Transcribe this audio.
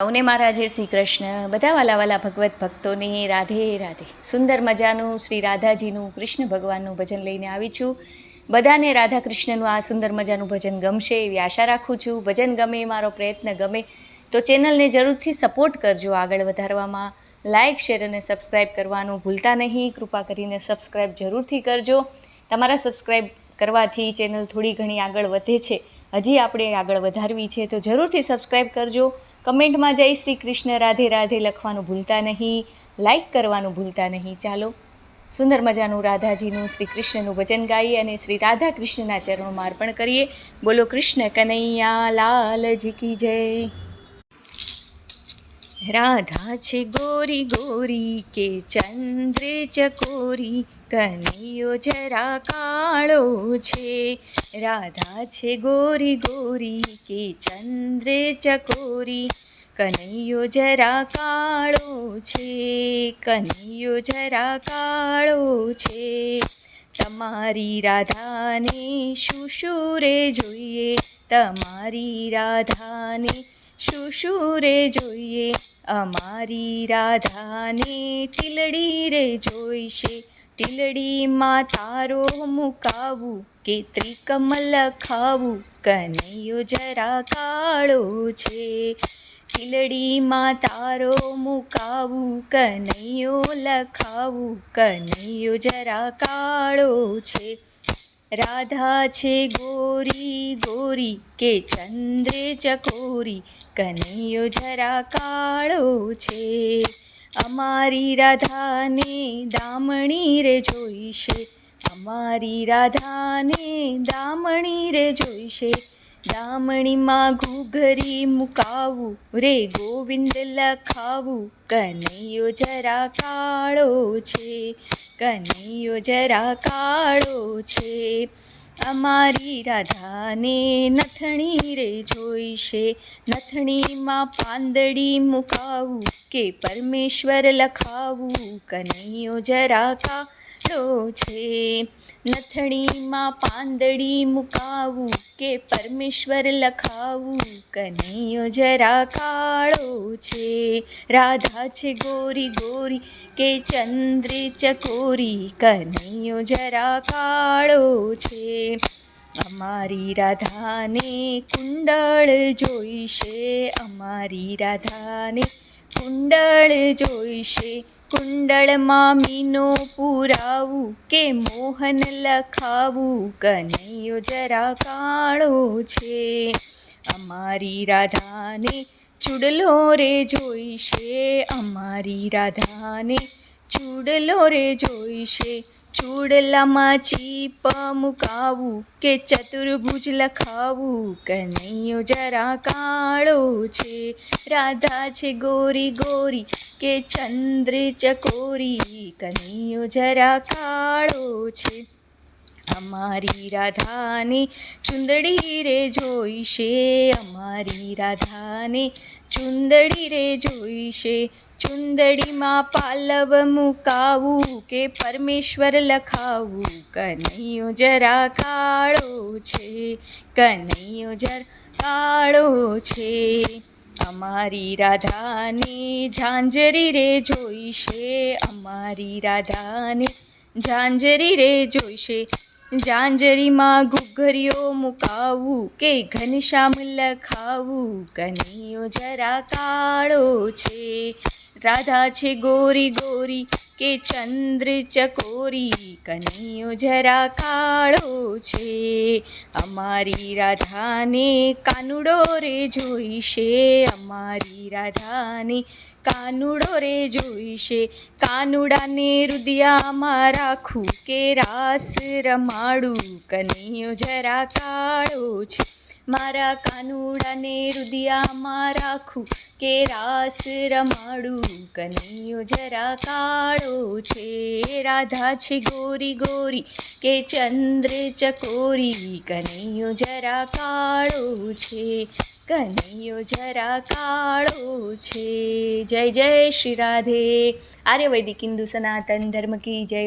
સૌને મારા જય શ્રી કૃષ્ણ. બધા વાલા વાલા ભગવત ભક્તોને રાધે રાધે. સુંદર મજાનું શ્રી રાધાજીનું કૃષ્ણ ભગવાનનું ભજન લઈને આવી છું. બધાને રાધા કૃષ્ણનું આ સુંદર મજાનું ભજન ગમશે એવી આશા રાખું છું. ભજન ગમે, મારો પ્રયત્ન ગમે તો ચેનલને જરૂરથી સપોર્ટ કરજો આગળ વધારવામાં. લાઇક, શેર અને સબસ્ક્રાઈબ કરવાનું ભૂલતા નહીં. કૃપા કરીને સબસ્ક્રાઈબ જરૂરથી કરજો. તમારા સબસ્ક્રાઈબ કરવાથી ચેનલ થોડી ઘણી આગળ વધે છે. હજી આપણે આગળ વધારવી છે તો જરૂરથી સબસ્ક્રાઈબ કરજો. કમેન્ટમાં જય શ્રી કૃષ્ણ રાધે રાધે લખવાનું ભૂલતા નહીં. લાઈક કરવાનું ભૂલતા નહીં. ચાલો સુંદર મજાનું રાધાજીનું શ્રી કૃષ્ણનું ભજન ગાઈએ અને શ્રી રાધા કૃષ્ણના ચરણોમાં અર્પણ કરીએ. બોલો કૃષ્ણ કનૈયા લાલજી કી જય. રાધા છે ગોરી ગોરી કે ચંદ્રે ચકોરી, કનૈયો જરા કાળો છે. રાધા છે ગોરી ગોરી કે ચંદ્રે ચકોરી, કનૈયો જરા કાળો છે. કનૈયો જરા કાળો છે. તમારી રાધાને શું શું રે જોઈએ, તમારી રાધાને શું શું રે જોઈએ. અમારી રાધાને ટીલડી રે જોઈશે, ટીલડીમાં તારો મુકાવું કે ત્રિકમલ ખાવું, કનૈયો જરા કાળો છે. ટીલડીમાં તારો મુકાવું, કનૈયો લખાવું, કનૈયો જરા કાળો છે. રાધા છે ગોરી ગોરી કે ચંદ્રે ચકોરી, કનૈયો જરા કાળો છે. અમારી રાધાને દામણી રે જોઈશે, અમારી રાધાને દામણી રે જોઈશે. દામણીમાં ઘૂઘરી મુકાવું રે ગોવિંદ લખાવું, કનૈયો જરા કાળો છે. કનૈયો જરા કાળો છે. અમારી રાધાને નથણી રે જોઈશે, નથણીમાં પાંદડી મુકાવું કે પરમેશ્વર લખાવું, કનૈયો જરા કાળો છે. નથણીમાં પાંદડી મુકાવું કે પરમેશ્વર લખાવું, કનૈયો જરા કાળો છે. રાધા છે ગોરી ગોરી કે ચંદ્રે ચકોરી, કનૈયો જરા કાળો છે. અમારી રાધાને કુંડળ જોઈશે, અમારી રાધાને કુંડળ જોઈશે. કુંડળમાં મીનો પુરાવું કે મોહન લખાવું, કનૈયો જરા કાળો છે. અમારી રાધાને ચૂડલો રે જોઈશે, અમારી રાધાને ચૂડલો રે જોઈશે. ચૂડલામાં ચીપ મુકાવું કે ચતુર્ભુજ લખાવું, કનૈયો જરા કાળો છે. રાધા છે ગોરી ગોરી કે ચંદ્ર ચકોરી, કનૈયો જરા કાળો છે. અમારી રાધાને ચુંદડી રે જોઈશે, અમારી રાધાને ચુંદડી રે જોઈશે. ચુંદડીમાં પાલવ મુકાવું કે પરમેશ્વર લખાવું, કનૈયો જરા કાળો છે. કનૈયો જરા કાળો છે. અમારી રાધાને ઝાંઝરી રે જોઈશે, અમારી રાધાને ઝાંઝરી રે જોઈશે. ઝાંઝરીમાં ઘૂઘરીઓ મુકાવું કે ઘનશ્યામ લખાવું, કનૈયો જરા કાળો છે. રાધા છે ગોરી ગોરી કે ચંદ્ર ચકોરી, કનૈયો જરા કાળો છે. અમારી રાધાને કાનુડો રે જોઈશે, અમારી રાધાને કાનુડો રે જોઈશે. કાનુડાને રુદિયામાં રાખું કે રાસ રમાડું, કનૈયો જરા કાળો છે. મારા કાનુડાને રુદિયામાં રાખું કે રાસ રમાડું, કનૈયો જરા કાળો છે. રાધા છે ગોરી ગોરી કે ચંદ્ર ચકોરી, કનૈયો જરા કાળો છે. કનૈયો જરા કાળો છે. જય જય શ્રી રાધે. આર્ય વૈદિક હિન્દુ સનાતન ધર્મ કી જય.